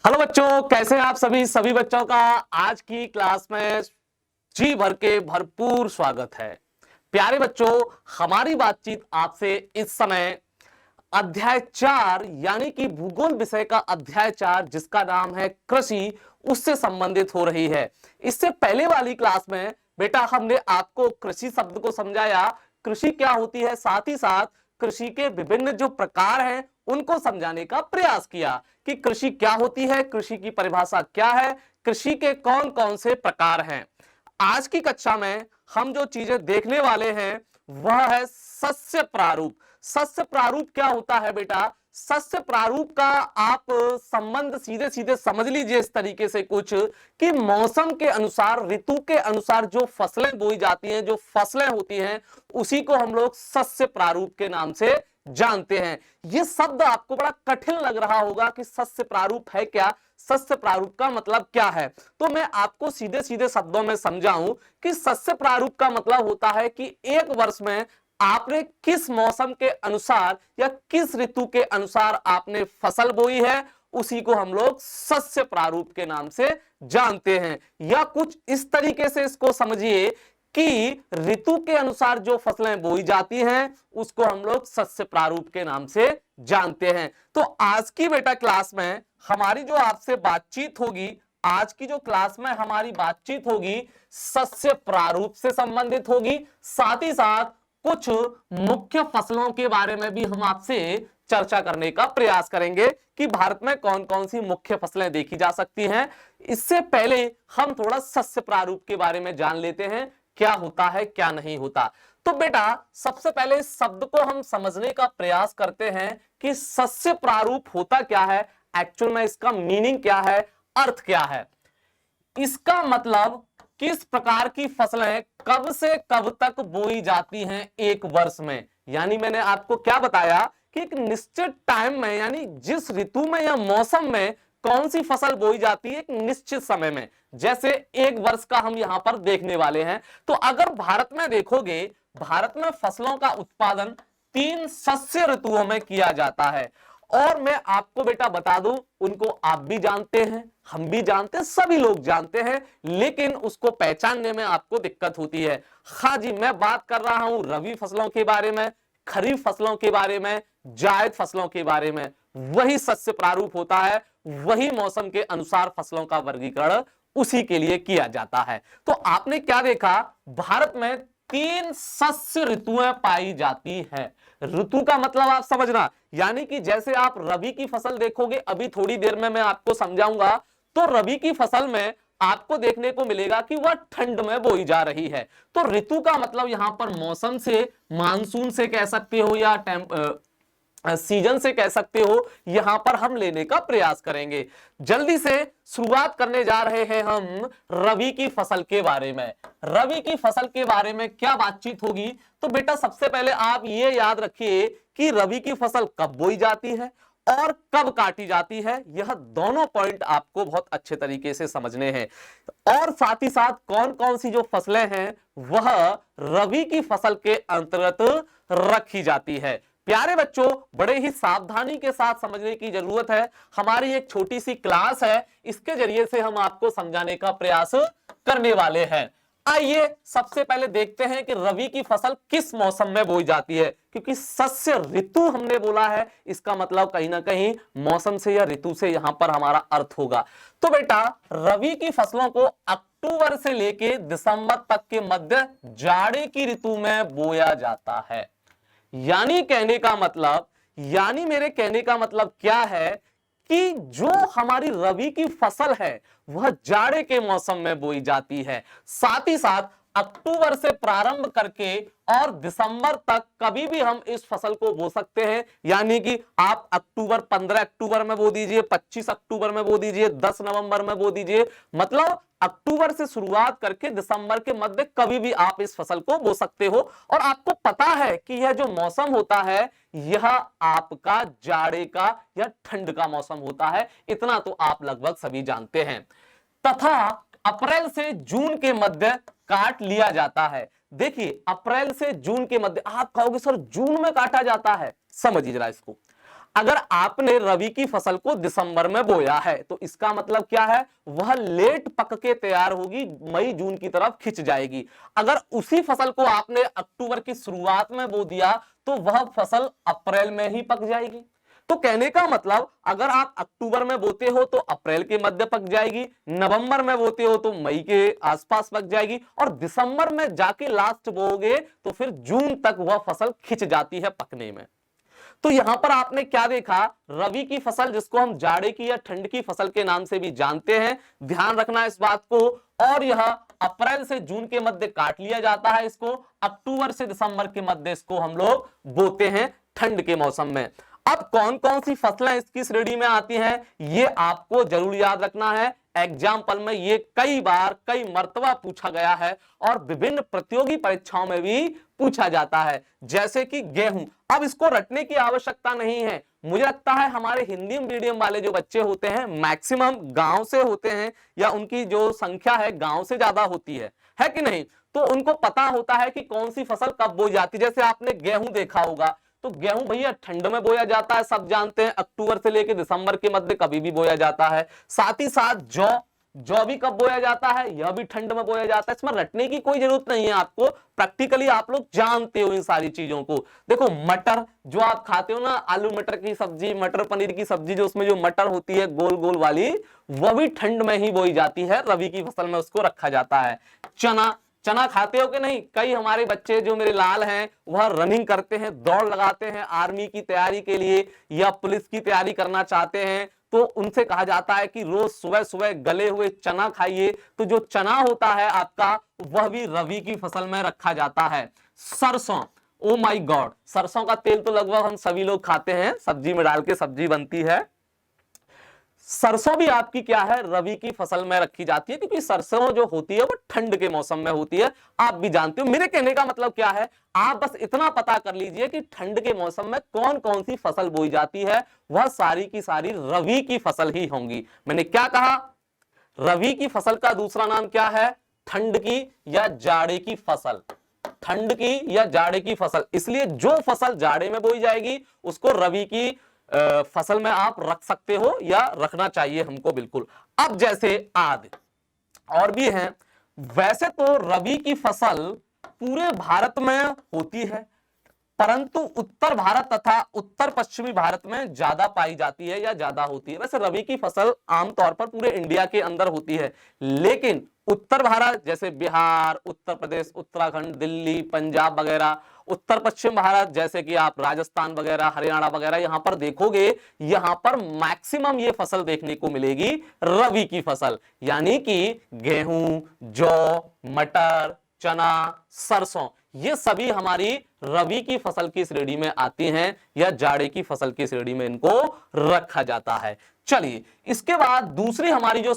Hello बच्चों, कैसे हैं आप सभी बच्चों का आज की क्लास में जी भर के भरपूर स्वागत है। प्यारे बच्चों, हमारी बातचीत आपसे इस समय अध्याय 4 यानी कि भूगोल विषय का अध्याय 4 जिसका नाम है कृषि, उससे संबंधित हो रही है। इससे पहले वाली क्लास में बेटा हमने आपको कृषि शब्द को समझाया, कृषि क्या होती है, साथ ही साथ कृषि के विभिन्न जो प्रकार हैं उनको समझाने का प्रयास किया कि कृषि क्या होती है, कृषि की परिभाषा क्या है, कृषि के कौन कौन से प्रकार हैं। आज की कक्षा में हम जो चीजें देखने वाले हैं वह है सस्य प्रारूप। सस्य प्रारूप क्या होता है बेटा? सस्य प्रारूप का आप संबंध सीधे सीधे समझ लीजिए इस तरीके से कुछ कि मौसम के अनुसार, ऋतु के अनुसार जो फसलें बोई जाती हैं, जो फसलें होती हैं, उसी को हम लोग सस्य प्रारूप के नाम से जानते हैं। यह शब्द आपको बड़ा कठिन लग रहा होगा कि सस्य प्रारूप है क्या, सस्य प्रारूप का मतलब क्या है। तो मैं आपको सीधे सीधे शब्दों में समझाऊं कि सस्य प्रारूप का मतलब होता है कि एक वर्ष में आपने किस मौसम के अनुसार या किस ऋतु के अनुसार आपने फसल बोई है, उसी को हम लोग सस्य प्रारूप के नाम से जानते हैं। या कुछ इस तरीके से इसको समझिए कि ऋतु के अनुसार जो फसलें बोई जाती हैं उसको हम लोग सस्य प्रारूप के नाम से जानते हैं। तो आज की बेटा क्लास में हमारी जो आपसे बातचीत होगी, आज की जो क्लास में हमारी बातचीत होगी सस्य प्रारूप से संबंधित होगी। साथ ही साथ कुछ मुख्य फसलों के बारे में भी हम आपसे चर्चा करने का प्रयास करेंगे कि भारत में कौन कौन सी मुख्य फसलें देखी जा सकती हैं। इससे पहले हम थोड़ा सस्य प्रारूप के बारे में जान लेते हैं, क्या होता है क्या नहीं होता। तो बेटा सबसे पहले इस शब्द को हम समझने का प्रयास करते हैं कि सस्य प्रारूप होता क्या है, एक्चुअल में इसका मीनिंग क्या है, अर्थ क्या है। इसका मतलब किस प्रकार की फसलें कब से कब तक बोई जाती हैं एक वर्ष में। यानी मैंने आपको क्या बताया कि एक निश्चित टाइम में, यानी जिस ऋतु में या मौसम में कौन सी फसल बोई जाती है एक निश्चित समय में, जैसे एक वर्ष का हम यहां पर देखने वाले हैं। तो अगर भारत में देखोगे, भारत में फसलों का उत्पादन 3 शस्य ऋतुओं में किया जाता है। और मैं आपको बेटा बता दूं, उनको आप भी जानते हैं, हम भी जानते हैं, सभी लोग जानते हैं, लेकिन उसको पहचानने में आपको दिक्कत होती है। हाँ जी, मैं बात कर रहा हूं रबी फसलों के बारे में, खरीफ फसलों के बारे में, जायद फसलों के बारे में। वही सस्य प्रारूप होता है, वही मौसम के अनुसार फसलों का वर्गीकरण उसी के लिए किया जाता है। तो आपने क्या देखा, भारत में 3 शस्य ऋतुएं पाई जाती हैं। ऋतु का मतलब आप समझना, यानी कि जैसे आप रबी की फसल देखोगे, अभी थोड़ी देर में मैं आपको समझाऊंगा, तो रबी की फसल में आपको देखने को मिलेगा कि वह ठंड में बोई जा रही है। तो ऋतु का मतलब यहां पर मौसम से, मानसून से कह सकते हो या सीजन से कह सकते हो, यहां पर हम लेने का प्रयास करेंगे। जल्दी से शुरुआत करने जा रहे हैं हम रबी की फसल के बारे में। रबी की फसल के बारे में क्या बातचीत होगी, तो बेटा सबसे पहले आप ये याद रखिए कि रबी की फसल कब बोई जाती है और कब काटी जाती है। यह दोनों पॉइंट आपको बहुत अच्छे तरीके से समझने हैं। और साथ ही साथ कौन कौन सी जो फसलें हैं वह रबी की फसल के अंतर्गत रखी जाती है। प्यारे बच्चों, बड़े ही सावधानी के साथ समझने की जरूरत है। हमारी एक छोटी सी क्लास है, इसके जरिए से हम आपको समझाने का प्रयास करने वाले हैं। आइए सबसे पहले देखते हैं कि रबी की फसल किस मौसम में बोई जाती है, क्योंकि सस्य ऋतु हमने बोला है, इसका मतलब कहीं ना कहीं मौसम से या ऋतु से यहां पर हमारा अर्थ होगा। तो बेटा रबी की फसलों को अक्टूबर से लेके दिसंबर तक के मध्य जाड़े की ऋतु में बोया जाता है। यानी मेरे कहने का मतलब क्या है कि जो हमारी रबी की फसल है वह जाड़े के मौसम में बोई जाती है। साथ ही साथ अक्टूबर से प्रारंभ करके और दिसंबर तक कभी भी हम इस फसल को बो सकते हैं। यानी कि आप 15 अक्टूबर में बो दीजिए, 25 अक्टूबर में बो दीजिए, 10 नवंबर में बो दीजिए, मतलब अक्टूबर से शुरुआत करके दिसंबर के मध्य कभी भी आप इस फसल को बो सकते हो। और आपको पता है कि यह जो मौसम होता है यह आपका जाड़े का या ठंड का मौसम होता है, इतना तो आप लगभग सभी जानते हैं। तथा अप्रैल से जून के मध्य काट लिया जाता है। देखिए अप्रैल से जून के मध्य, आप कहोगे सर जून में काटा जाता है, समझिए जरा इसको। अगर आपने रबी की फसल को दिसंबर में बोया है तो इसका मतलब क्या है, वह लेट पक के तैयार होगी, मई जून की तरफ खिंच जाएगी। अगर उसी फसल को आपने अक्टूबर की शुरुआत में बो दिया तो वह फसल अप्रैल में ही पक जाएगी। तो कहने का मतलब अगर आप अक्टूबर में बोते हो तो अप्रैल के मध्य पक जाएगी, नवंबर में बोते हो तो मई के आसपास पक जाएगी, और दिसंबर में जाके लास्ट बोओगे तो फिर जून तक वह फसल खिंच जाती है पकने में। तो यहां पर आपने क्या देखा, रबी की फसल जिसको हम जाड़े की या ठंड की फसल के नाम से भी जानते हैं, ध्यान रखना इस बात को। और यह अप्रैल से जून के मध्य काट लिया जाता है, इसको अक्टूबर से दिसंबर के मध्य इसको हम लोग बोते हैं ठंड के मौसम में। अब कौन कौन सी फसलें इसकी श्रेणी में आती हैं ये आपको जरूर याद रखना है। एग्जाम्पल में ये कई बार कई मर्तबा पूछा गया है और विभिन्न प्रतियोगी परीक्षाओं में भी पूछा जाता है, जैसे कि गेहूं। अब इसको रटने की आवश्यकता नहीं है, मुझे लगता है हमारे हिंदी मीडियम वाले जो बच्चे होते हैं मैक्सिमम गांव से होते हैं, या उनकी जो संख्या है गांव से ज्यादा होती है कि नहीं, तो उनको पता होता है कि कौन सी फसल कब बोई जाती है। जैसे आपने गेहूं देखा होगा, तो गेहूं भैया ठंड में बोया जाता है, सब जानते हैं, अक्टूबर से लेकर दिसंबर के मध्य कभी भी बोया जाता है। साथ ही साथ जौ भी कब बोया जाता है, यह भी ठंड में बोया जाता है। इसमें रटने की कोई जरूरत नहीं है, आपको प्रैक्टिकली आप लोग जानते हो इन सारी चीजों को। देखो मटर जो आप खाते हो ना, आलू मटर की सब्जी, मटर पनीर की सब्जी, जो उसमें जो मटर होती है गोल गोल वाली, वह भी ठंड में ही बोई जाती है, रबी की फसल में उसको रखा जाता है। चना खाते हो कि नहीं, कई हमारे बच्चे जो मेरे लाल हैं वह रनिंग करते हैं, दौड़ लगाते हैं आर्मी की तैयारी के लिए या पुलिस की तैयारी करना चाहते हैं, तो उनसे कहा जाता है कि रोज सुबह सुबह गले हुए चना खाइए। तो जो चना होता है आपका वह भी रबी की फसल में रखा जाता है। सरसों, ओ माय गॉड, सरसों का तेल तो लगभग हम सभी लोग खाते हैं, सब्जी में डाल के सब्जी बनती है। सरसों भी आपकी क्या है, रबी की फसल में रखी जाती है, क्योंकि सरसों जो होती है वो ठंड के मौसम में होती है, आप भी जानते हो। मेरे कहने का मतलब क्या है, आप बस इतना पता कर लीजिए कि ठंड के मौसम में कौन कौन सी फसल बोई जाती है, वह सारी की सारी रबी की फसल ही होंगी। मैंने क्या कहा, रबी की फसल का दूसरा नाम क्या है, ठंड की या जाड़े की फसल, ठंड की या जाड़े की फसल। इसलिए जो फसल जाड़े में बोई जाएगी उसको रबी की फसल में आप रख सकते हो या रखना चाहिए हमको, बिल्कुल। अब जैसे आदि और भी हैं, वैसे तो रबी की फसल पूरे भारत में होती है, परंतु उत्तर भारत तथा उत्तर पश्चिमी भारत में ज्यादा पाई जाती है या ज्यादा होती है। वैसे रबी की फसल आमतौर पर पूरे इंडिया के अंदर होती है, लेकिन उत्तर भारत जैसे बिहार, उत्तर प्रदेश, उत्तराखंड, दिल्ली, पंजाब वगैरह, उत्तर पश्चिम भारत जैसे कि आप राजस्थान वगैरह, हरियाणा वगैरह, यहां पर देखोगे यहां पर मैक्सिमम ये फसल देखने को मिलेगी रबी की फसल, यानी कि गेहूं, जौ, मटर, चना, सरसों, ये सभी हमारी रबी की फसल की श्रेणी में आती हैं या जाड़े की फसल की श्रेणी में इनको रखा जाता है। चलिए, इसके बाद दूसरी हमारी जो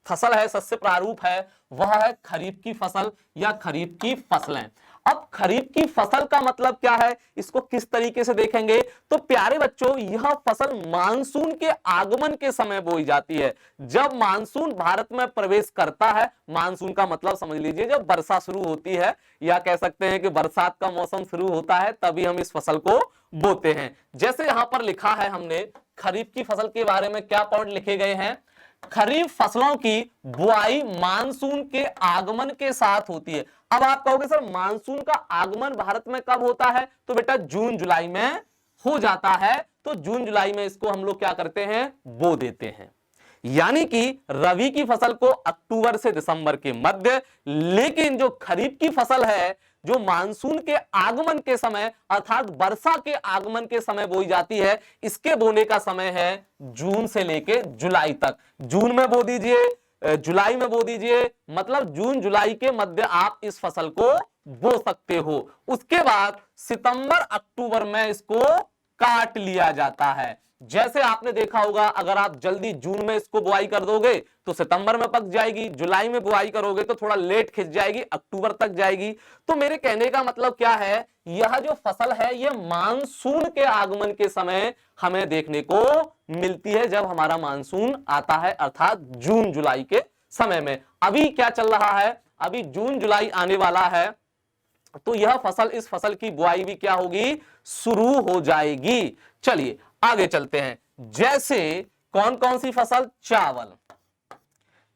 फसल है, सस्य प्रारूप है, वह है खरीफ की फसल या खरीफ की फसलें। अब खरीफ की फसल का मतलब क्या है, इसको किस तरीके से देखेंगे, तो प्यारे बच्चों यह फसल मानसून के आगमन के समय बोई जाती है। जब मानसून भारत में प्रवेश करता है, मानसून का मतलब समझ लीजिए जब वर्षा शुरू होती है, या कह सकते हैं कि बरसात का मौसम शुरू होता है, तभी हम इस फसल को बोते हैं। जैसे यहां पर लिखा है हमने, खरीफ की फसल के बारे में क्या पॉइंट लिखे गए हैं, खरीफ फसलों की बुआई मानसून के आगमन के साथ होती है। अब आप कहोगे सर मानसून का आगमन भारत में कब होता है, तो बेटा जून जुलाई में हो जाता है। तो जून जुलाई में इसको हम लोग क्या करते हैं, बो देते हैं। यानी कि रबी की फसल को अक्टूबर से दिसंबर के मध्य, लेकिन जो खरीफ की फसल है जो मानसून के आगमन के समय अर्थात वर्षा के आगमन के समय बोई जाती है, इसके बोने का समय है जून से लेके जुलाई तक। जून में बो दीजिए, जुलाई में बो दीजिए, मतलब जून जुलाई के मध्य आप इस फसल को बो सकते हो। उसके बाद सितंबर अक्टूबर में इसको काट लिया जाता है। जैसे आपने देखा होगा, अगर आप जल्दी जून में इसको बुआई कर दोगे तो सितंबर में पक जाएगी, जुलाई में बुआई करोगे तो थोड़ा लेट खिंच जाएगी, अक्टूबर तक जाएगी। तो मेरे कहने का मतलब क्या है, यह जो फसल है यह मानसून के आगमन के समय हमें देखने को मिलती है, जब हमारा मानसून आता है अर्थात जून जुलाई के समय में। अभी क्या चल रहा है, अभी जून जुलाई आने वाला है, तो यह फसल, इस फसल की बुआई भी क्या होगी, शुरू हो जाएगी। चलिए आगे चलते हैं। जैसे कौन कौन सी फसल? चावल।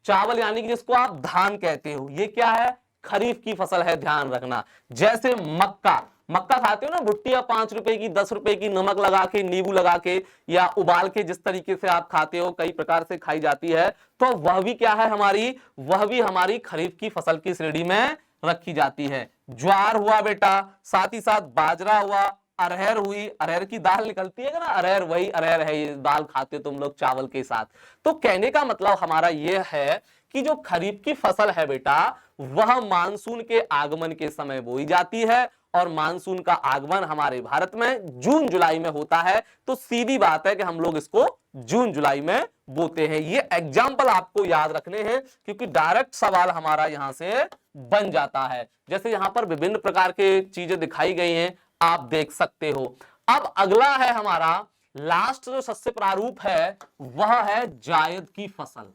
चावल यानी कि जिसको आप धान कहते हो, ये क्या है? खरीफ की फसल है, ध्यान रखना। जैसे मक्का, मक्का खाते हो ना, भुट्टिया 5 रुपए की, 10 रुपए की, नमक लगा के, नींबू लगा के या उबाल के, जिस तरीके से आप खाते हो, कई प्रकार से खाई जाती है, तो वह भी क्या है हमारी? वह भी हमारी खरीफ की फसल की श्रेणी में रखी जाती है। ज्वार हुआ बेटा, साथ ही साथ बाजरा हुआ, अरहर हुई, अरहर की दाल निकलती है ना, अरहर, वही अरहर है, ये दाल खाते हो तुम लोग चावल के साथ। तो कहने का मतलब हमारा यह है कि जो खरीफ की फसल है बेटा, वह मानसून के आगमन के समय बोई जाती है, और मानसून का आगमन हमारे भारत में जून जुलाई में होता है। तो सीधी बात है कि हम लोग इसको जून जुलाई में बोते हैं। ये एग्जाम्पल आपको याद रखने हैं, क्योंकि डायरेक्ट सवाल हमारा यहां से बन जाता है। जैसे यहां पर विभिन्न प्रकार के चीजें दिखाई गई हैं, आप देख सकते हो। अब अगला है हमारा लास्ट जो सस्य प्रारूप है, वह है जायद की फसल।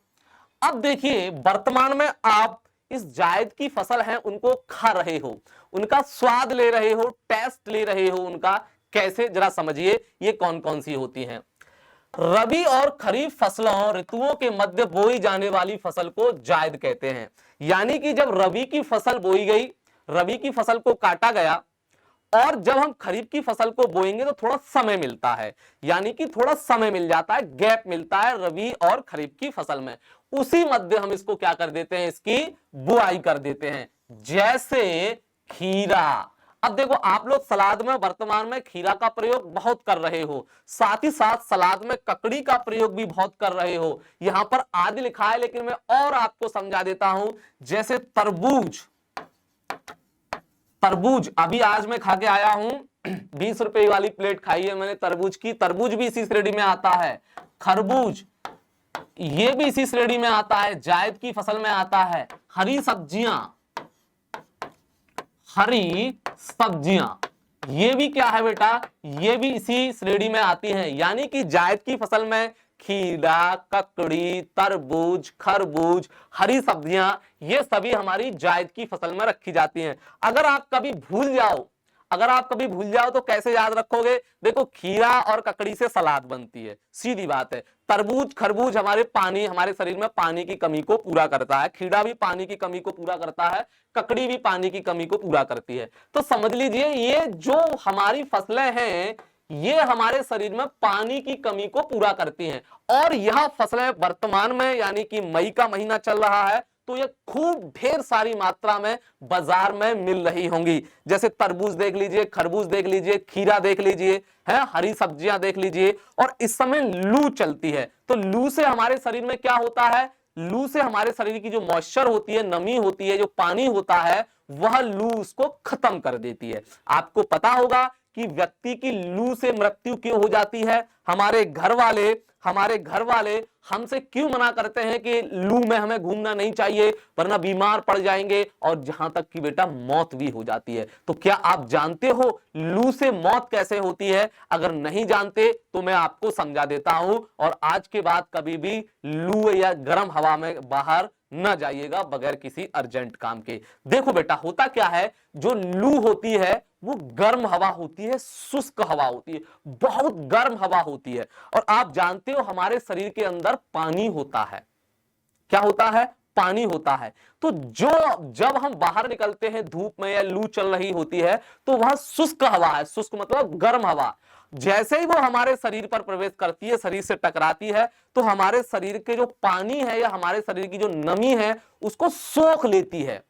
अब देखिए, वर्तमान में आप इस जायद की फसल है उनको खा रहे हो, उनका स्वाद ले रहे हो, टेस्ट ले रहे हो उनका। कैसे? जरा समझिए, ये कौन कौन सी होती हैं। रबी और खरीफ फसलों ऋतुओं के मध्य बोई जाने वाली फसल को जायद कहते हैं। यानी कि जब रबी की फसल बोई गई, रबी की फसल को काटा गया, और जब हम खरीफ की फसल को बोएंगे तो थोड़ा समय मिलता है, यानी कि थोड़ा समय मिल जाता है, गैप मिलता है रबी और खरीफ की फसल में। उसी मध्य हम इसको क्या कर देते हैं? इसकी बुआई कर देते हैं। जैसे खीरा। अब देखो, आप लोग सलाद में वर्तमान में खीरा का प्रयोग बहुत कर रहे हो, साथ ही साथ सलाद में ककड़ी का प्रयोग भी बहुत कर रहे हो। यहां पर आदि लिखा है, लेकिन मैं और आपको समझा देता हूं। जैसे तरबूज, तरबूज अभी आज मैं खा के आया हूं, 20 रुपए वाली प्लेट खाई है मैंने तरबूज की, तरबूज भी इसी श्रेणी में आता है। खरबूज, ये भी इसी श्रेणी में आता है, जायद की फसल में आता है। हरी सब्जियां, हरी सब्जियां, ये भी क्या है बेटा? ये भी इसी श्रेणी में आती हैं। यानी कि जायद की फसल में खीरा, ककड़ी, तरबूज, खरबूज, हरी सब्जियां, ये सभी हमारी जायद की फसल में रखी जाती हैं। अगर आप कभी भूल जाओ तो कैसे याद रखोगे? देखो, खीरा और ककड़ी से सलाद बनती है, सीधी बात है। तरबूज, खरबूज हमारे शरीर में पानी की कमी को पूरा करता है, खीरा भी पानी की कमी को पूरा करता है, ककड़ी भी पानी की कमी को पूरा करती है। तो समझ लीजिए, ये जो हमारी फसलें हैं, ये हमारे शरीर में पानी की कमी को पूरा करती हैं। और यह फसलें वर्तमान में, यानी कि मई का महीना चल रहा है, तो ये खूब ढेर सारी मात्रा में बाजार में मिल रही होंगी। जैसे तरबूज देख लीजिए, खरबूज देख लीजिए, खीरा देख लीजिए, है, हरी सब्जियां देख लीजिए। और इस समय लू चलती है, तो लू से हमारे शरीर में क्या होता है? लू से हमारे शरीर की जो मॉइस्चर होती है, नमी होती है, जो पानी होता है, वह लू उसको खत्म कर देती है। आपको पता होगा कि व्यक्ति की लू से मृत्यु क्यों हो जाती है। हमारे घर वाले हमसे क्यों मना करते हैं कि लू में हमें घूमना नहीं चाहिए, वरना बीमार पड़ जाएंगे, और जहां तक कि बेटा मौत भी हो जाती है। तो क्या आप जानते हो लू से मौत कैसे होती है? अगर नहीं जानते तो मैं आपको समझा देता हूं, और आज के बाद कभी भी लू या गर्म हवा में बाहर न जाइएगा बगैर किसी अर्जेंट काम के। देखो बेटा, होता क्या है, जो लू होती है वो गर्म हवा होती है, शुष्क हवा होती है, बहुत गर्म हवा होती है। और आप जानते हो हमारे शरीर के अंदर पानी होता है। क्या होता है? पानी होता है। तो जब हम बाहर निकलते हैं धूप में या लू चल रही होती है, तो वह शुष्क हवा है, शुष्क मतलब गर्म हवा। जैसे ही वो हमारे शरीर पर प्रवेश करती है, शरीर से टकराती है, तो हमारे शरीर के जो पानी है या हमारे शरीर की जो नमी है, उसको सोख लेती है।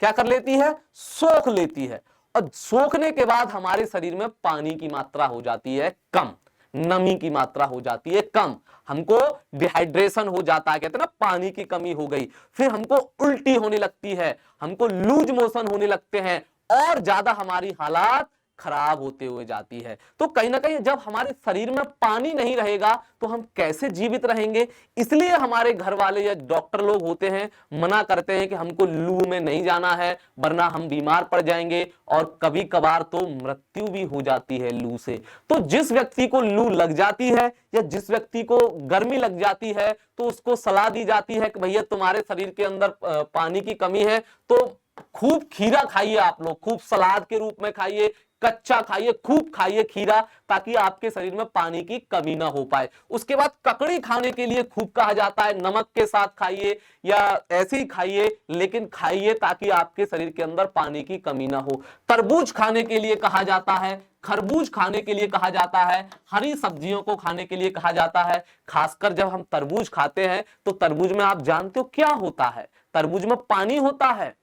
क्या कर लेती है? सोख लेती है। और सोखने के बाद हमारे शरीर में पानी की मात्रा हो जाती है कम, नमी की मात्रा हो जाती है कम, हमको डिहाइड्रेशन हो जाता है, कहते हैं ना पानी की कमी हो गई। फिर हमको उल्टी होने लगती है, हमको लूज मोशन होने लगते हैं, और ज्यादा हमारी हालात खराब होते हुए जाती है। तो कहीं ना कहीं जब हमारे शरीर में पानी नहीं रहेगा तो हम कैसे जीवित रहेंगे? इसलिए हमारे घर वाले या डॉक्टर लोग होते हैं, मना करते हैं कि हमको लू में नहीं जाना है, वरना हम बीमार पड़ जाएंगे, और कभी कभार तो मृत्यु भी हो जाती है लू से। तो जिस व्यक्ति को लू लग जाती है या जिस व्यक्ति को गर्मी लग जाती है, तो उसको सलाह दी जाती है कि भैया तुम्हारे शरीर के अंदर पानी की कमी है, तो खूब खीरा खाइए, आप लोग खूब सलाद के रूप में खाइए, कच्चा खाइए, खूब खाइए खीरा, ताकि आपके शरीर में पानी की कमी ना हो पाए। उसके बाद ककड़ी खाने के लिए खूब कहा जाता है, नमक के साथ खाइए या ऐसे ही खाइए, लेकिन खाइए ताकि आपके शरीर के अंदर पानी की कमी ना हो। तरबूज खाने के लिए कहा जाता है, खरबूज खाने के लिए कहा जाता है, हरी सब्जियों को खाने के लिए कहा जाता है। खासकर जब हम तरबूज खाते हैं तो तरबूज में आप जानते हो क्या होता है, तरबूज में पानी होता है,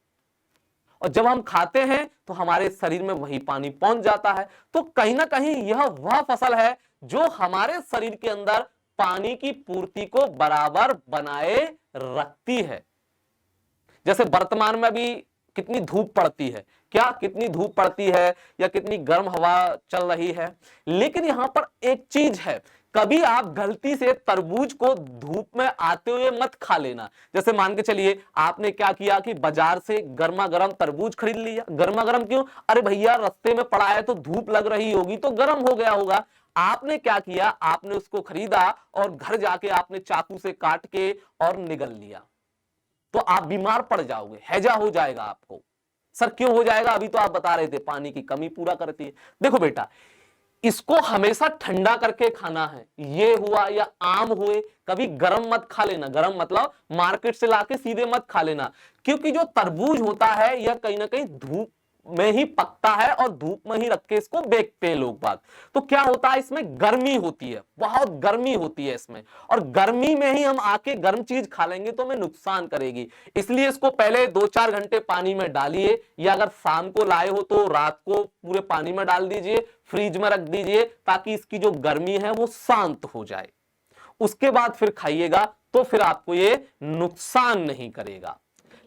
और जब हम खाते हैं तो हमारे शरीर में वही पानी पहुंच जाता है। तो कहीं ना कहीं यह वह फसल है जो हमारे शरीर के अंदर पानी की पूर्ति को बराबर बनाए रखती है। जैसे वर्तमान में भी कितनी धूप पड़ती है, क्या कितनी धूप पड़ती है या कितनी गर्म हवा चल रही है, लेकिन यहां पर एक चीज है, कभी आप गलती से तरबूज को धूप में आते हुए मत खा लेना। जैसे मान के चलिए आपने क्या किया कि बाजार से गर्मा गर्म तरबूज खरीद लिया। गर्मा गर्म क्यों? अरे भैया रास्ते में पड़ा है तो धूप लग रही होगी तो गर्म हो गया होगा। आपने क्या किया, आपने उसको खरीदा और घर जाके आपने चाकू से काट के और निगल लिया, तो आप बीमार पड़ जाओगे, हैजा हो जाएगा आपको। सर क्यों हो जाएगा? अभी तो आप बता रहे थे पानी की कमी पूरा करती है। देखो बेटा, इसको हमेशा ठंडा करके खाना है। ये हुआ या आम हुए, कभी गरम मत खा लेना। गरम मतलब मार्केट से लाके सीधे मत खा लेना, क्योंकि जो तरबूज होता है यह कहीं ना कहीं धूप में ही पकता है और धूप में ही रख के इसको बेचते हैं लोग बाग। तो क्या होता है, इसमें गर्मी होती है, बहुत गर्मी होती है इसमें, और गर्मी में ही हम आके गर्म चीज खा लेंगे तो हमें नुकसान करेगी। इसलिए इसको पहले 2-4 घंटे पानी में डालिए, या अगर शाम को लाए हो तो रात को पूरे पानी में डाल दीजिए, फ्रीज में रख दीजिए, ताकि इसकी जो गर्मी है वो शांत हो जाए। उसके बाद फिर खाइएगा तो फिर आपको ये नुकसान नहीं करेगा।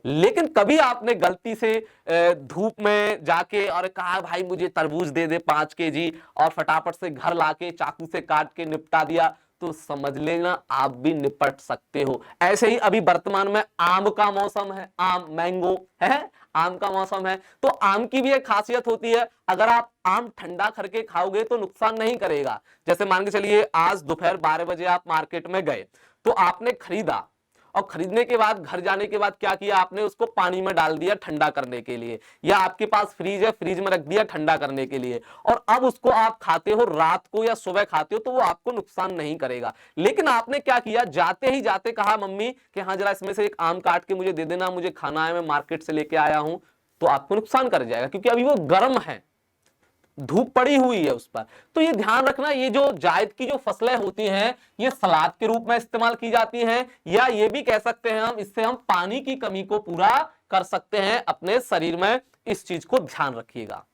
लेकिन कभी आपने गलती से धूप में जाके और कहा भाई मुझे तरबूज दे दे 5 केजी, और फटाफट से घर लाके चाकू से काट के निपटा दिया, तो समझ लेना आप भी निपट सकते हो। ऐसे ही अभी वर्तमान में आम का मौसम है, आम मैंगो है, आम का मौसम है, तो आम की भी एक खासियत होती है, अगर आप आम ठंडा करके खाओगे तो नुकसान नहीं करेगा। जैसे मान के चलिए आज दोपहर 12 बजे आप मार्केट में गए, तो आपने खरीदा, और खरीदने के बाद घर जाने के बाद क्या किया, आपने उसको पानी में डाल दिया ठंडा करने के लिए, या आपके पास फ्रीज है, फ्रीज में रख दिया ठंडा करने के लिए, और अब उसको आप खाते हो रात को या सुबह खाते हो तो वो आपको नुकसान नहीं करेगा। लेकिन आपने क्या किया, जाते ही जाते कहा मम्मी कि हाँ जरा इसमें से एक आम काट के मुझे दे देना, मुझे खाना है, मैं मार्केट से लेके आया हूं, तो आपको नुकसान कर जाएगा, क्योंकि अभी वो गर्म है, धूप पड़ी हुई है उस पर। तो ये ध्यान रखना, ये जो जायद की जो फसलें होती हैं ये सलाद के रूप में इस्तेमाल की जाती हैं, या ये भी कह सकते हैं हम, इससे हम पानी की कमी को पूरा कर सकते हैं अपने शरीर में। इस चीज को ध्यान रखिएगा,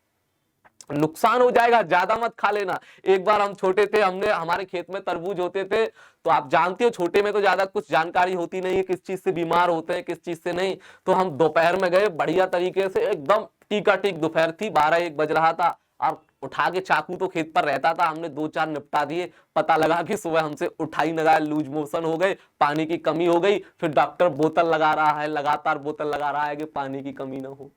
नुकसान हो जाएगा, ज्यादा मत खा लेना। एक बार हम छोटे थे, हमने हमारे खेत में तरबूज होते थे, तो आप जानते हो छोटे में तो ज्यादा कुछ जानकारी होती नहीं है किस चीज से बीमार होते हैं किस चीज से नहीं। तो हम दोपहर में गए, बढ़िया तरीके से एकदम टीका टीक दोपहर थी, 12-1 बज रहा था, और उठा के चाकू तो खेत पर रहता था, हमने 2-4 निपटा दिए। पता लगा कि सुबह हमसे उठाई ना गया, लूज मोशन हो गए, पानी की कमी हो गई। फिर डॉक्टर बोतल लगा रहा है, लगातार बोतल लगा रहा है कि पानी की कमी ना हो।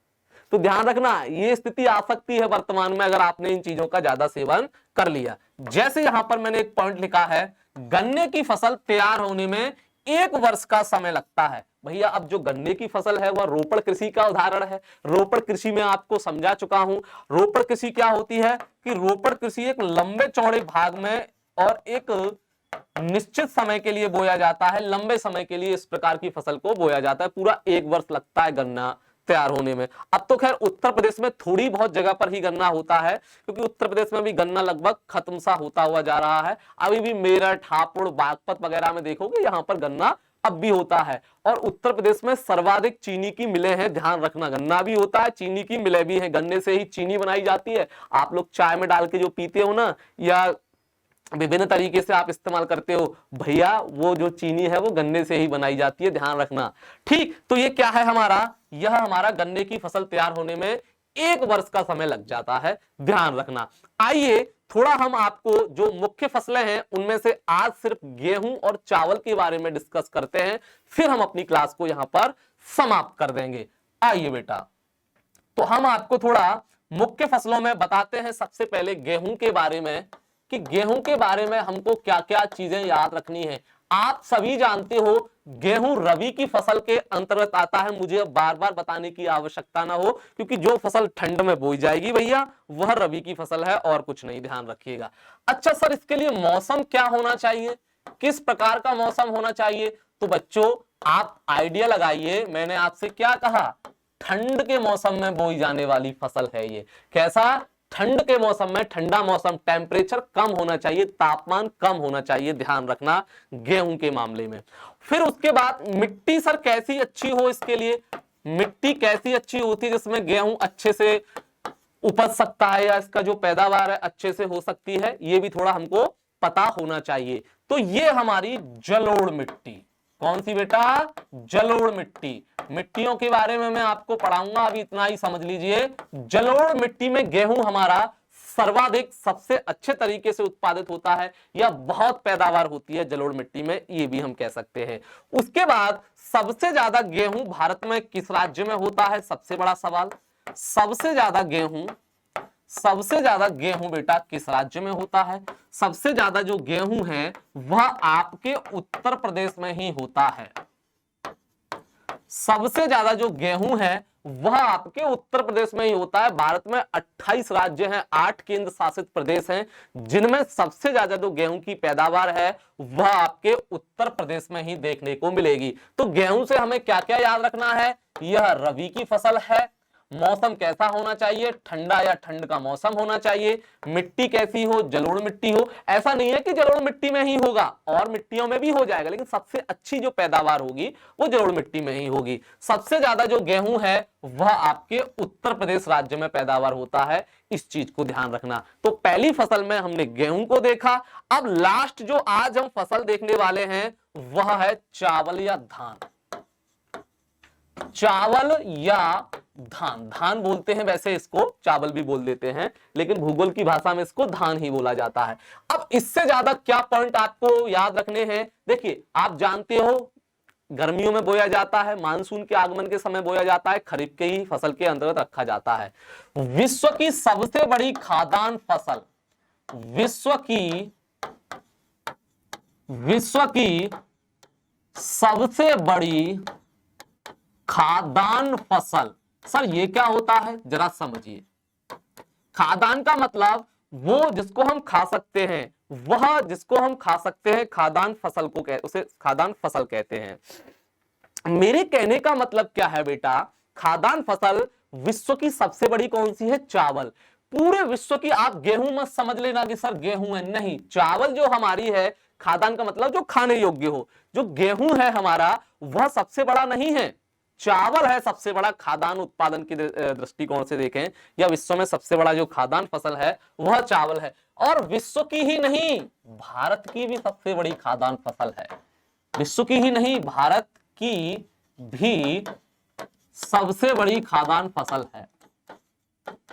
तो ध्यान रखना, ये स्थिति आ सकती है वर्तमान में अगर आपने इन चीजों का ज्यादा सेवन कर लिया। जैसे यहां पर मैंने एक पॉइंट लिखा है, गन्ने की फसल तैयार होने में 1 वर्ष का समय लगता है। भैया अब जो गन्ने की फसल है वह रोपण कृषि का उदाहरण है। रोपण कृषि में आपको समझा चुका हूं। रोपण कृषि क्या होती है कि रोपण कृषि एक लंबे चौड़े भाग में और एक निश्चित समय के लिए बोया जाता है, लंबे समय के लिए इस प्रकार की फसल को बोया जाता है। पूरा 1 वर्ष लगता है गन्ना तैयार होने में। अब तो खैर उत्तर प्रदेश में थोड़ी बहुत जगह पर ही गन्ना होता है, क्योंकि उत्तर प्रदेश में भी गन्ना लगभग खत्म सा होता हुआ जा रहा है। अभी भी मेरठ, हापुड़, बागपत वगैरह में देखोगे यहाँ पर गन्ना अब भी होता है। और उत्तर प्रदेश में सर्वाधिक चीनी की मिलें हैं, ध्यान रखना, गन्ना भी होता है, चीनी की मिलें भी हैं। गन्ने से ही चीनी बनाई जाती है। आप लोग चाय में डाल के जो पीते हो ना, या विभिन्न तरीके से आप इस्तेमाल करते हो, भैया वो जो चीनी है वो गन्ने से ही बनाई जाती है, ध्यान रखना। ठीक, तो ये क्या है हमारा, यह हमारा गन्ने की फसल तैयार होने में 1 वर्ष का समय लग जाता है, ध्यान रखना। आइए थोड़ा हम आपको जो मुख्य फसलें हैं उनमें से आज सिर्फ गेहूं और चावल के बारे में डिस्कस करते हैं, फिर हम अपनी क्लास को यहां पर समाप्त कर देंगे। आइए बेटा, तो हम आपको थोड़ा मुख्य फसलों में बताते हैं। सबसे पहले गेहूं के बारे में, कि गेहूं के बारे में हमको क्या क्या चीजें याद रखनी है। आप सभी जानते हो गेहूं रबी की फसल के अंतर्गत आता है, मुझे अब बार बार बताने की आवश्यकता ना हो, क्योंकि जो फसल ठंड में बोई जाएगी भैया वह रबी की फसल है और कुछ नहीं, ध्यान रखिएगा। अच्छा सर, इसके लिए मौसम क्या होना चाहिए, किस प्रकार का मौसम होना चाहिए? तो बच्चों आप आइडिया लगाइए, मैंने आपसे क्या कहा, ठंड के मौसम में बोई जाने वाली फसल है ये। कैसा? ठंड के मौसम में, ठंडा मौसम, टेम्परेचर कम होना चाहिए, तापमान कम होना चाहिए, ध्यान रखना गेहूं के मामले में। फिर उसके बाद मिट्टी सर कैसी अच्छी हो, इसके लिए मिट्टी कैसी अच्छी होती है जिसमें गेहूं अच्छे से उपज सकता है या इसका जो पैदावार है अच्छे से हो सकती है, ये भी थोड़ा हमको पता होना चाहिए। तो ये हमारी जलोढ़ मिट्टी, कौन सी बेटा? जलोढ़ मिट्टी। मिट्टियों के बारे में मैं आपको पढ़ाऊंगा, अभी इतना ही समझ लीजिए। जलोढ़ मिट्टी में गेहूं हमारा सर्वाधिक सबसे अच्छे तरीके से उत्पादित होता है या बहुत पैदावार होती है जलोढ़ मिट्टी में, ये भी हम कह सकते हैं। उसके बाद सबसे ज्यादा गेहूं भारत में किस राज्य में होता है? सबसे बड़ा सवाल। सबसे ज्यादा गेहूं बेटा किस राज्य में होता है? सबसे ज्यादा जो गेहूं है वह आपके उत्तर प्रदेश में ही होता है। सबसे ज्यादा जो गेहूं है वह आपके उत्तर प्रदेश में ही होता है। भारत में 28 राज्य हैं, 8 केंद्र शासित प्रदेश हैं, जिनमें सबसे ज्यादा जो गेहूं की पैदावार है वह आपके उत्तर प्रदेश में ही देखने को मिलेगी। तो गेहूं से हमें क्या क्या याद रखना है? यह रबी की फसल है। मौसम कैसा होना चाहिए? ठंडा या ठंड का मौसम होना चाहिए। मिट्टी कैसी हो? जलोढ़ मिट्टी हो। ऐसा नहीं है कि जलोढ़ मिट्टी में ही होगा, और मिट्टियों में भी हो जाएगा, लेकिन सबसे अच्छी जो पैदावार होगी वो जलोढ़ मिट्टी में ही होगी। सबसे ज्यादा जो गेहूं है वह आपके उत्तर प्रदेश राज्य में पैदावार होता है, इस चीज को ध्यान रखना। तो पहली फसल में हमने गेहूं को देखा। अब लास्ट जो आज हम फसल देखने वाले हैं वह है चावल या धान। चावल या धान, धान बोलते हैं वैसे इसको, चावल भी बोल देते हैं, लेकिन भूगोल की भाषा में इसको धान ही बोला जाता है। अब इससे ज्यादा क्या पॉइंट आपको याद रखने हैं? देखिए आप जानते हो गर्मियों में बोया जाता है, मानसून के आगमन के समय बोया जाता है, खरीफ के ही फसल के अंतर्गत रखा जाता है। विश्व की सबसे बड़ी खाद्यान्न फसल, विश्व की सबसे बड़ी खाद्यान्न फसल, सर ये क्या होता है जरा समझिए। खाद्यान्न का मतलब वो जिसको हम खा सकते हैं, वह जिसको हम खा सकते हैं, खाद्यान्न फसल को उसे खाद्यान्न फसल कहते हैं। मेरे कहने का मतलब क्या है बेटा, खाद्यान्न फसल विश्व की सबसे बड़ी कौन सी है? चावल। पूरे विश्व की, आप गेहूं मत समझ लेना कि सर गेहूं है, नहीं, चावल जो हमारी है, खाद्यान्न का मतलब जो खाने योग्य हो, जो गेहूं है हमारा वह सबसे बड़ा नहीं है, चावल है सबसे बड़ा। खाद्यान्न उत्पादन की दृष्टिकोण से देखें या विश्व में सबसे बड़ा जो खाद्यान्न फसल है वह चावल है। और विश्व की ही नहीं, भारत की भी सबसे बड़ी खाद्यान्न फसल है। विश्व की ही नहीं, भारत की भी सबसे बड़ी खाद्यान्न फसल है,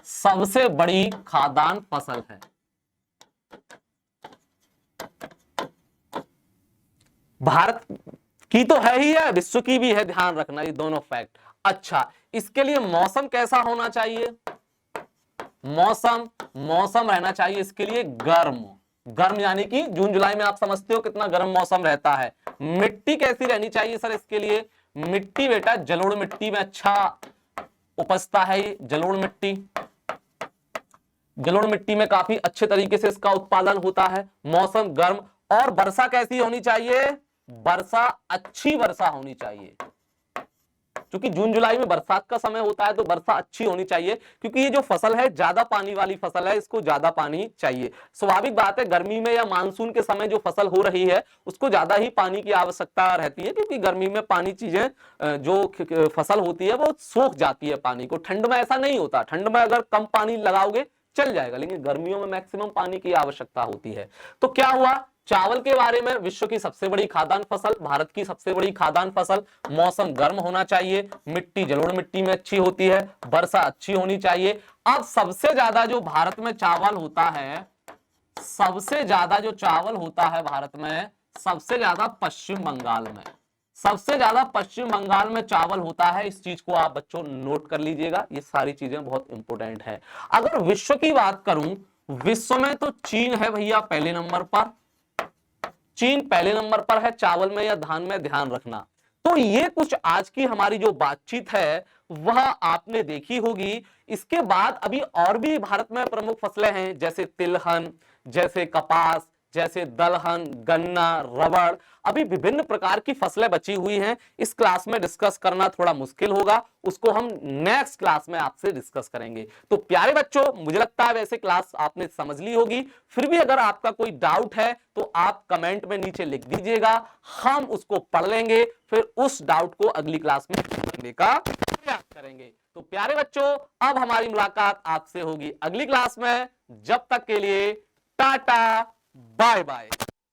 सबसे बड़ी खाद्यान्न फसल है। भारत की तो है ही है, विश्व की भी है, ध्यान रखना ये दोनों फैक्ट। अच्छा, इसके लिए मौसम कैसा होना चाहिए? मौसम रहना चाहिए इसके लिए गर्म। गर्म यानी कि जून जुलाई में आप समझते हो कितना गर्म मौसम रहता है। मिट्टी कैसी रहनी चाहिए सर इसके लिए? मिट्टी बेटा जलोढ़ मिट्टी में अच्छा उपजता है ये जलोढ़ मिट्टी। जलोढ़ मिट्टी में काफी अच्छे तरीके से इसका उत्पादन होता है। मौसम गर्म। और वर्षा कैसी होनी चाहिए? वर्षा, अच्छी वर्षा होनी चाहिए, क्योंकि जून जुलाई में बरसात का समय होता है, तो वर्षा अच्छी होनी चाहिए, क्योंकि ये जो फसल है ज्यादा पानी वाली फसल है, इसको ज्यादा पानी चाहिए। स्वाभाविक बात है, गर्मी में या मानसून के समय जो फसल हो रही है उसको ज्यादा ही पानी की आवश्यकता रहती है, क्योंकि गर्मी में पानी चीजें जो फसल होती है वो सोख जाती है पानी को। ठंड में ऐसा नहीं होता, ठंड में अगर कम पानी लगाओगे चल जाएगा, लेकिन गर्मियों में मैक्सिमम पानी की आवश्यकता होती है। तो क्या हुआ, चावल के बारे में, विश्व की सबसे बड़ी खाद्यान्न फसल, भारत की सबसे बड़ी खाद्यान्न फसल। मौसम गर्म होना चाहिए, मिट्टी जलोढ़ मिट्टी में अच्छी होती है, वर्षा अच्छी होनी चाहिए। अब सबसे ज्यादा जो भारत में चावल होता है, सबसे ज्यादा जो चावल होता है भारत में, सबसे ज्यादा पश्चिम बंगाल में, सबसे ज्यादा पश्चिम बंगाल में चावल होता है। इस चीज को आप बच्चों नोट कर लीजिएगा, ये सारी चीजें बहुत इंपॉर्टेंट है। अगर विश्व की बात करूं, विश्व में तो चीन है भैया पहले नंबर पर। चीन पहले नंबर पर है चावल में या धान में, ध्यान रखना। तो ये कुछ आज की हमारी जो बातचीत है वह आपने देखी होगी। इसके बाद अभी और भी भारत में प्रमुख फसलें हैं, जैसे तिलहन, जैसे कपास, जैसे दलहन, गन्ना, रबड़, अभी विभिन्न प्रकार की फसलें बची हुई हैं। इस क्लास में डिस्कस करना थोड़ा मुश्किल होगा, उसको हम नेक्स्ट क्लास में आपसे डिस्कस करेंगे। तो प्यारे बच्चों, मुझे लगता है वैसे क्लास आपने समझ ली होगी। फिर भी अगर आपका कोई डाउट है तो आप कमेंट में नीचे लिख दीजिएगा, हम उसको पढ़ लेंगे, फिर उस डाउट को अगली क्लास में करने का प्रयास करेंगे। तो प्यारे बच्चों, अब हमारी मुलाकात आपसे होगी अगली क्लास में। जब तक के लिए टाटा बाय बाय।